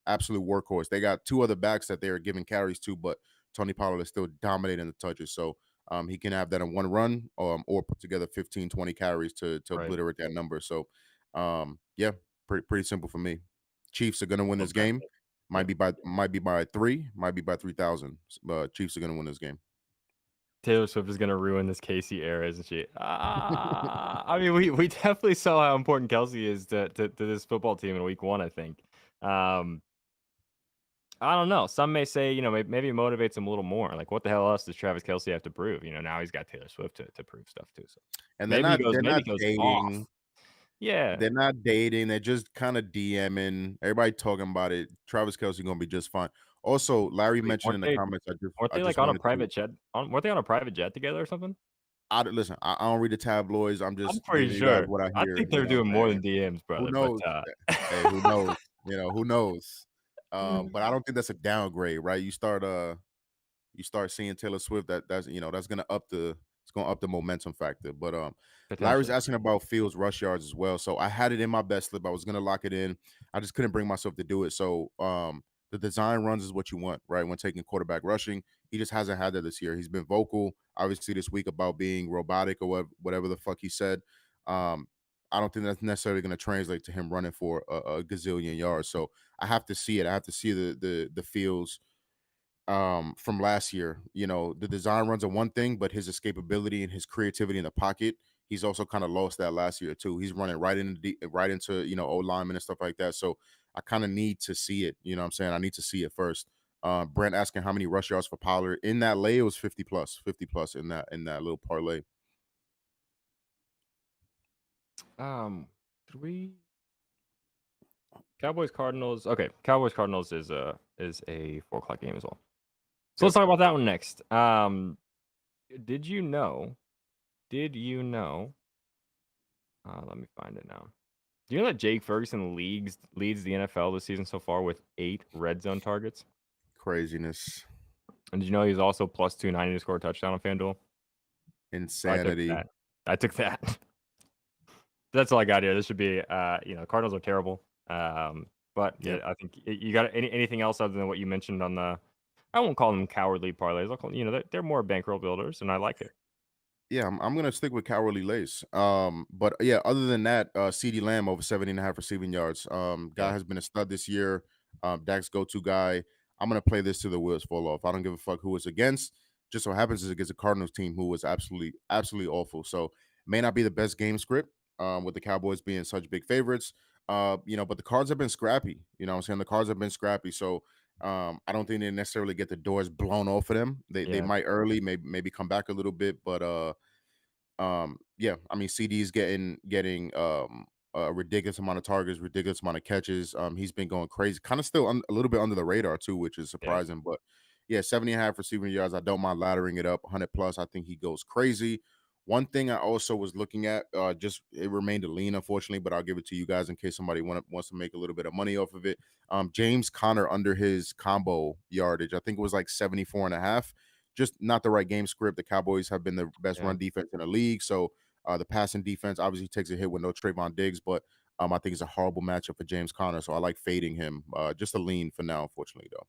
absolute workhorse. They got two other backs that they are giving carries to, but Tony Pollard is still dominating the touches. So he can have that in one run, or put together 15, 20 carries to right. obliterate that number. So yeah, pretty simple for me. Chiefs are going to win Love this that game. pick. Might Yeah. be by 3, might be by 3,000. Chiefs are going to win this game. Taylor Swift is gonna ruin this Casey era, isn't she? I mean, we definitely saw how important Kelsey is to this football team in week 1, I think. Um, I don't know. Some may say, maybe it motivates him a little more. Like, what the hell else does Travis Kelsey have to prove? Now he's got Taylor Swift to prove stuff too. So And maybe he goes they're maybe not he goes off. dating. Yeah. They're not dating. They're just kind of DMing. Everybody talking about it. Travis Kelsey going to be just fine. Also, Larry Wait, mentioned in the comments. weren't I they like just on a wanted private to. jet? Weren't they on a private jet together or something? Listen. I don't read the tabloids. I'm I'm just pretty giving you guys sure. what I I hear. think You they're know what doing I'm more saying? than DMs, Who brother. But knows? Hey, who knows? Who knows? But I don't think that's a downgrade, right? You start seeing Taylor Swift, that's gonna up the momentum factor. But Larry's potentially, asking about Fields rush yards as well. So I had it in my best slip. I was gonna lock it in. I just couldn't bring myself to do it. So the design runs is what you want, right? When taking quarterback rushing. He just hasn't had that this year. He's been vocal, obviously, this week about being robotic or whatever the fuck he said. Um, I don't think that's necessarily going to translate to him running for a gazillion yards. So I have to see it. I have to see the Fields from last year. You know, the design runs are one thing, but his escapability and his creativity in the pocket, he's also kind of lost that last year too. He's running right into O linemen and stuff like that. So I kind of need to see it. You know what I'm saying? I need to see it first. Brent asking how many rush yards for Pollard in that lay. It was 50 plus in that little parlay. Did we Cowboys Cardinals? Okay, Cowboys Cardinals is a 4 o'clock game as well. So let's Yep. talk about that one next. Did you know? Did you know? Let me find it now. Do you know that Jake Ferguson leads the NFL this season so far with 8 red zone targets? Craziness. And did you know he's also plus 290 to score a touchdown on FanDuel? So I took Insanity. that. I took that. That's all I got here. This should be, Cardinals are terrible. But yeah, Yep. I think you got anything else other than what you mentioned on the. I won't call them cowardly parlays. I'll call they're more bankroll builders, and I like it. Yeah, I'm gonna stick with Cowardly Lace. But yeah, other than that, CD Lamb over 70.5 receiving yards. Guy Yeah, has been a stud this year. Dak's go-to guy. I'm gonna play this to the wheels fall off. I don't give a fuck who it's against. Just so happens is against a Cardinals team who was absolutely awful. So may not be the best game script, with the Cowboys being such big favorites. But the cards have been scrappy. You know what I'm saying? The cards have been scrappy. So I don't think they necessarily get the doors blown off of them. They yeah, might early, maybe come back a little bit, but yeah, I mean, CD's getting a ridiculous amount of targets, ridiculous amount of catches. He's been going crazy, kind of still a little bit under the radar too, which is yeah. surprising. But yeah, 70.5 receiving yards. I don't mind laddering it up 100 plus. I think he goes crazy. One thing I also was looking at, just it remained a lean, unfortunately, but I'll give it to you guys in case somebody wants to make a little bit of money off of it. James Conner under his combo yardage, I think it was like 74.5. Just not the right game script. The Cowboys have been the best Yeah. run defense in the league. So the passing defense obviously takes a hit with no Trayvon Diggs, but I think it's a horrible matchup for James Conner. So I like fading him. Just a lean for now, unfortunately, though.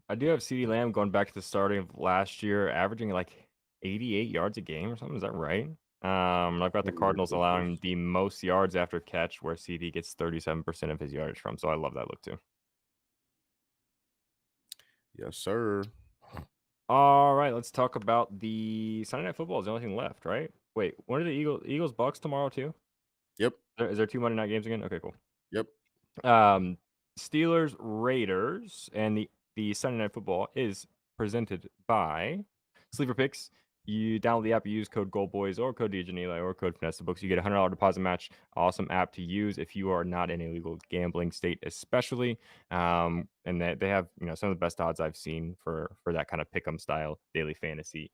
I do have CeeDee Lamb going back to the starting of last year, averaging like 88 yards a game or something. Is that right? I've got the Let me look Cardinals at allowing this. the most yards after catch, where CD gets 37% of his yardage from. So I love that look too. Yes, sir. All right, let's talk about the Sunday Night Football. Is the only thing left, right? Wait, when are the Eagles Bucks tomorrow too? Yep. Is there 2 Monday night games again? Okay, cool. Yep. Um, Steelers Raiders, and the Sunday Night Football is presented by Sleeper Picks. You download the app, you use code Goldboys or code DJNELI or code FinesseTheBooks. You get a $100 deposit match. Awesome app to use if you are not in a legal gambling state, especially. And they have some of the best odds I've seen for that kind of pick'em style daily fantasy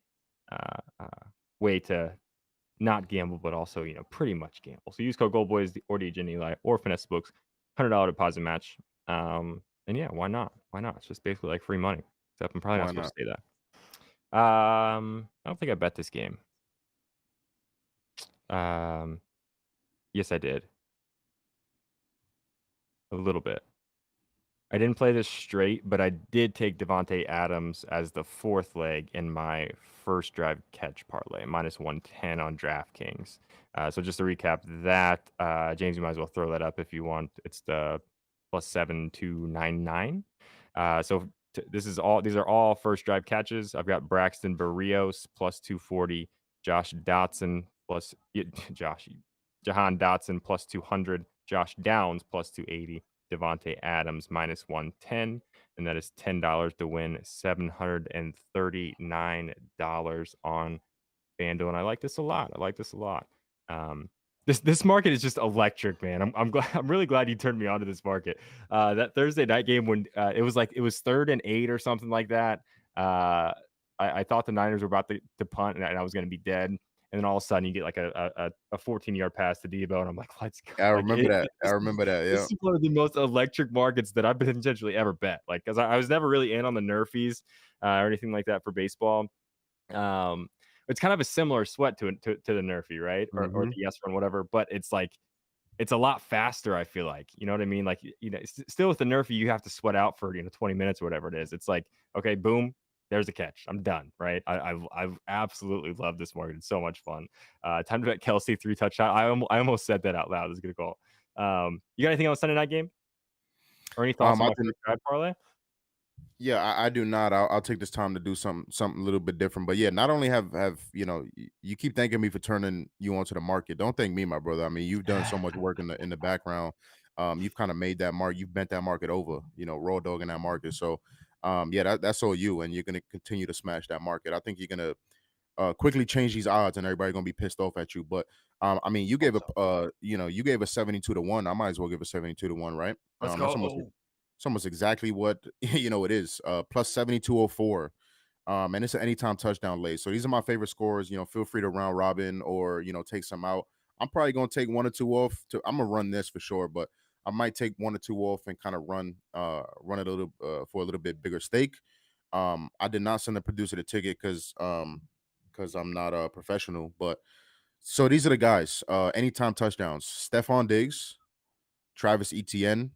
way to not gamble, but also, pretty much gamble. So use code Goldboys or DJ Eli or FinesseTheBooks, $100 deposit match. And yeah, why not? Why not? It's just basically like free money. Except I'm probably not Why supposed not? to say that. I don't think I bet this game. Um, yes, I did a little bit. I didn't play this straight, but I did take Devontae Adams as the 4th leg in my first drive catch parlay, minus 110 on DraftKings. So just to recap that, James, you might as well throw that up if you want. It's the plus 7299. These are all first drive catches. I've got Braxton Berrios plus 240, Josh Dotson plus Jahan Dotson plus 200, Josh Downs plus 280. Devontae Adams minus 110, and that is $10 to win $739 on FanDuel. And I like this a lot. This market is just electric, man. I'm glad. I'm really glad you turned me on to this market. That Thursday night game when it was 3rd and 8 or something like that. I thought the Niners were about to punt and I was going to be dead. And then all of a sudden, you get like a 14-yard pass to Debo, and I'm like, "Let's go!" I Like remember that. I remember that. this Yeah. is one of the most electric markets that I've potentially ever bet. Like, because I was never really in on the Nerfies or anything like that for baseball. Um, it's kind of a similar sweat to the Nerfy, right? Or Hmm. the yes run, whatever. But it's like it's a lot faster. I feel like, you know what I mean. Like, still with the Nerfy, you have to sweat out for 20 minutes or whatever it is. It's like, okay, boom, there's a catch. I'm done, right? I've absolutely loved this market. It's so much fun. Time to bet Kelsey 3 touchdown. I almost said that out loud. It's a good call. You got anything on Sunday night game or any thoughts on I my didn't. first drive parlay? Yeah, I do not. I'll take this time to do something a little bit different. But yeah, not only have you keep thanking me for turning you onto the market. Don't thank me, my brother. I mean, you've done so much work in the background. You've kind of made that mark. You've bent that market over. Raw dog in that market. So, yeah, that's all you, and you're gonna continue to smash that market. I think you're gonna quickly change these odds, and everybody gonna be pissed off at you. But I mean, you Hope gave a so. you gave a 72 to 1. I might as well give a 72 to 1, right? Let's That's almost go. exactly what it is. Plus 7204. And it's an anytime touchdown late. So these are my favorite scores. Feel free to round robin or take some out. I'm probably gonna take one or two off. I'm gonna run this for sure, but I might take one or two off and kind of run it a little for a little bit bigger stake. I did not send the producer the ticket because I'm not a professional. But so these are the guys. Anytime touchdowns: Stephon Diggs, Travis Etienne,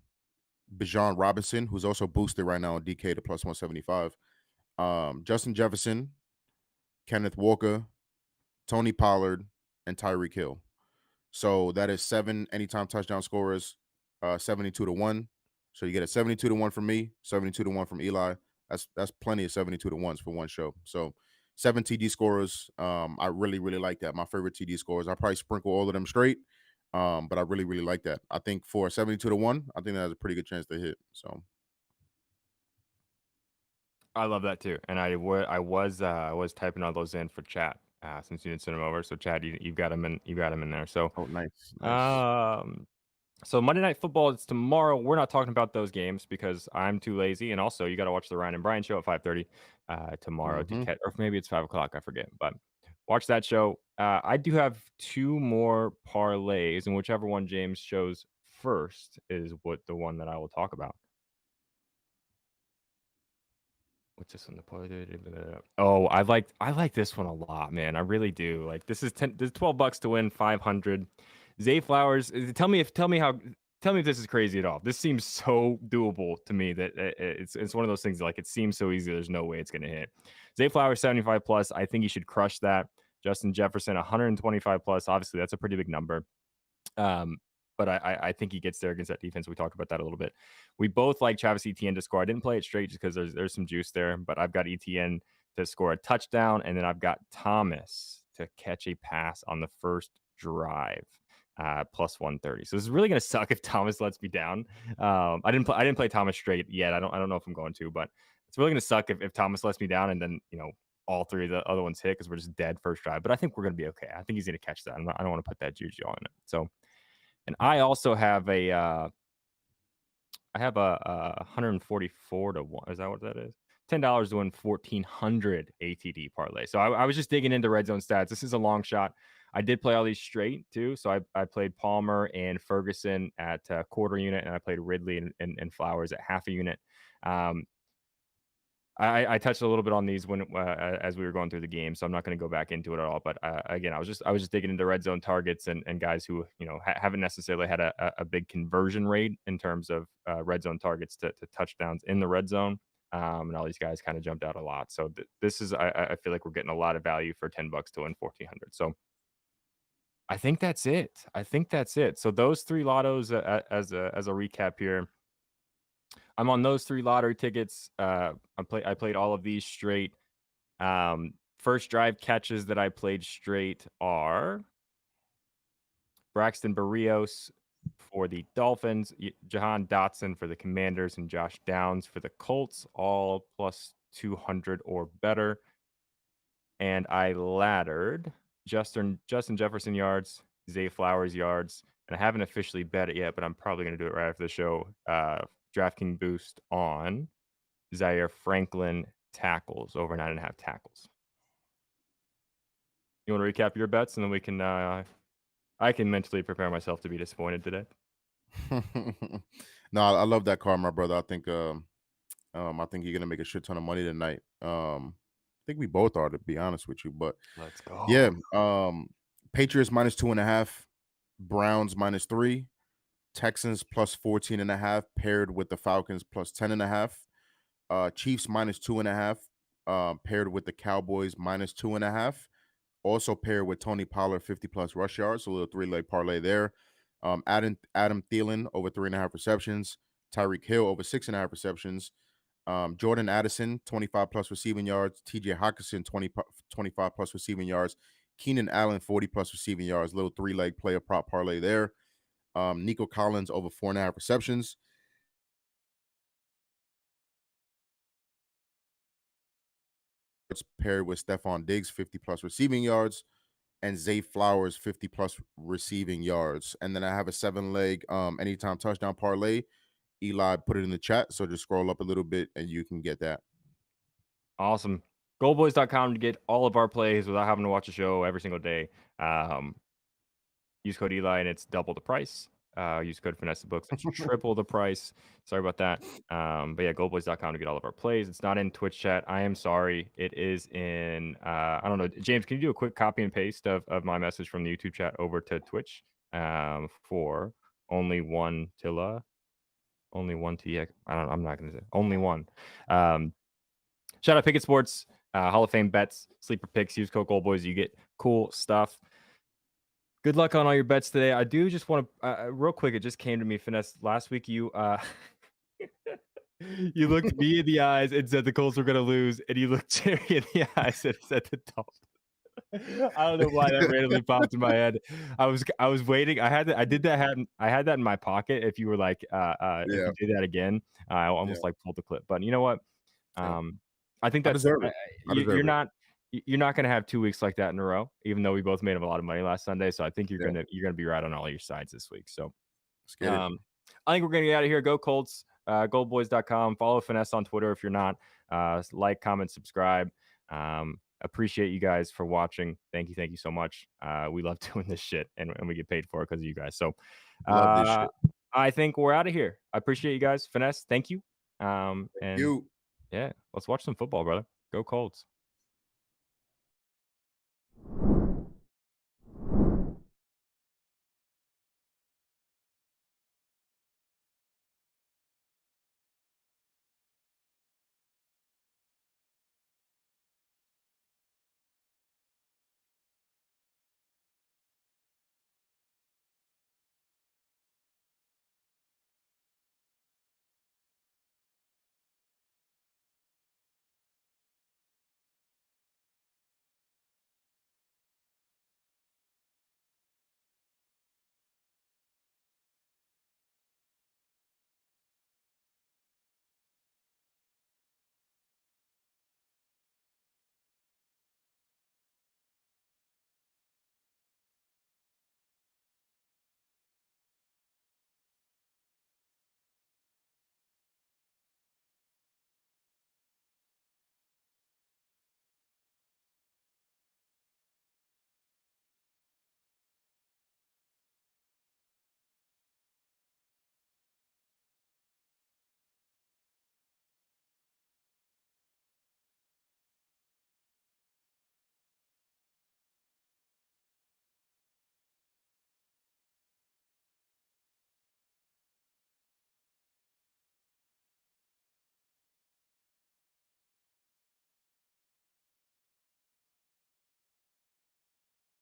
Bijan Robinson, who's also boosted right now on DK to plus 175. Justin Jefferson, Kenneth Walker, Tony Pollard, and Tyreek Hill. So that is 7 anytime touchdown scorers, 72 to 1. So you get a 72 to 1 from me, 72 to 1 from Eli. That's plenty of 72 to 1s for one show. So 7 TD scorers. I really, really like that. My favorite TD scorers. I probably sprinkle all of them straight. But I really, really like that. I think for 72 to 1, I think that has a pretty good chance to hit. So I love that too, and I was typing all those in for chat since you didn't send them over. So Chad, you've got them in. You got them in there. So oh nice, nice. um, so Monday Night Football is tomorrow. We're not talking about those games because I'm too lazy, and also you got to watch the Ryan and Brian show at 5:30 tomorrow to Hmm. catch, or maybe it's 5 o'clock. I forget, but watch that show. I do have two more parlays, and whichever one James shows first is what the one that I will talk about. What's this one? The parlay? Oh, I like this one a lot, man. I really do. Like this is $12 to win 500. Zay Flowers, tell me if this is crazy at all. This seems so doable to me that it's one of those things like it seems so easy. There's no way it's gonna hit. Zay Flowers 75 plus. I think he should crush that. Justin Jefferson 125 plus. Obviously, that's a pretty big number. Um, but I think he gets there against that defense. We talked about that a little bit. We both like Travis Etienne to score. I didn't play it straight just because there's some juice there, but I've got Etienne to score a touchdown, and then I've got Thomas to catch a pass on the first drive. Plus 130. So this is really gonna suck if Thomas lets me down. I didn't play Thomas straight yet. I don't know if I'm going to, but it's really gonna suck if Thomas lets me down and then all three of the other ones hit because we're just dead first drive. But I think we're gonna be okay. I think he's gonna catch that. I don't want to put that juju on it. So and I also have a 144 to 1. Is that what that is? $10 to win 1,400 ATD parlay. So I was just digging into red zone stats. This is a long shot. I did play all these straight too. So I played Palmer and Ferguson at quarter unit, and I played Ridley and Flowers at half a unit. Um, I touched a little bit on these when as we were going through the game, so I'm not going to go back into it at all. But again, I was just digging into red zone targets and guys who haven't necessarily had a big conversion rate in terms of red zone targets to touchdowns in the red zone. And all these guys kind of jumped out a lot. So this is I feel like we're getting a lot of value for $10 to win 1,400. So I think that's it. I think that's it. So those three lottos as a recap here. I'm on those three lottery tickets. I played all of these straight. First drive catches that I played straight are Braxton Berrios for the Dolphins, Jahan Dotson for the Commanders, and Josh Downs for the Colts, all plus 200 or better. And I laddered Justin Jefferson yards, Zay Flowers yards, and I haven't officially bet it yet, but I'm probably going to do it right after the show. DraftKings boost on Zaire Franklin tackles over 9.5 tackles. You want to recap your bets, and then we can. I can mentally prepare myself to be disappointed today. No, I love that car, my brother. I think you're gonna make a shit ton of money tonight. I think we both are, to be honest with you. But Let's yeah, go. Patriots -2.5, Browns -3, Texans plus 14.5, paired with the Falcons plus 10.5. Chiefs -2.5, paired with the Cowboys -2.5. Also paired with Tony Pollard 50 plus rush yards, so a little three-leg parlay there. Adam Thielen over 3.5 receptions, Tyreek Hill over 6.5 receptions, Jordan Addison, 25 plus receiving yards. TJ Hawkinson, 25 plus receiving yards. Keenan Allen, 40 plus receiving yards. Little three-leg player prop parlay there. Nico Collins over 4.5 receptions. It's paired with Stephon Diggs, 50 plus receiving yards, and Zay Flowers, 50 plus receiving yards. And then I have a 7-leg anytime touchdown parlay. Eli put it in the chat, so just scroll up a little bit and you can get that. Awesome. Goldboys.com to get all of our plays without having to watch a show every single day. Use code Eli and it's double the price. Use code FinesseTheBooks, it's triple the price. Sorry about that. But yeah, Goldboys.com to get all of our plays. It's not in Twitch chat. I am sorry. It is in, I don't know. James, can you do a quick copy and paste of my message from the YouTube chat over to Twitch for only one Tilla? Only one TX. I'm not going to say only one. Shout out Pickett Sports, Hall of Fame bets, sleeper picks. Use code Goldboys. You get cool stuff. Good luck on all your bets today. I do just want to, real quick, it just came to me, Finesse. Last week, you you looked me in the eyes and said the Colts were going to lose, and you looked Jerry in the eyes and said the Dolphins. I don't know why that randomly popped in my head. I was waiting. I had that in my pocket. If you were like, if you did that again, I almost like pulled the clip. But you know what? I think I that's deserve it. you're not going to have 2 weeks like that in a row, even though we both made a lot of money last Sunday. So I think you're gonna be right on all your sides this week. So I think we're gonna get out of here. Go Colts. Goldboys.com. Follow Finesse on Twitter if you're not. Like, comment, subscribe. Appreciate you guys for watching. Thank you so much. We love doing this shit, and we get paid for it because of you guys. So love this shit. I think we're out of here. I appreciate you guys. Finesse, thank you. Thank you. Yeah, let's watch some football, brother. Go Colts.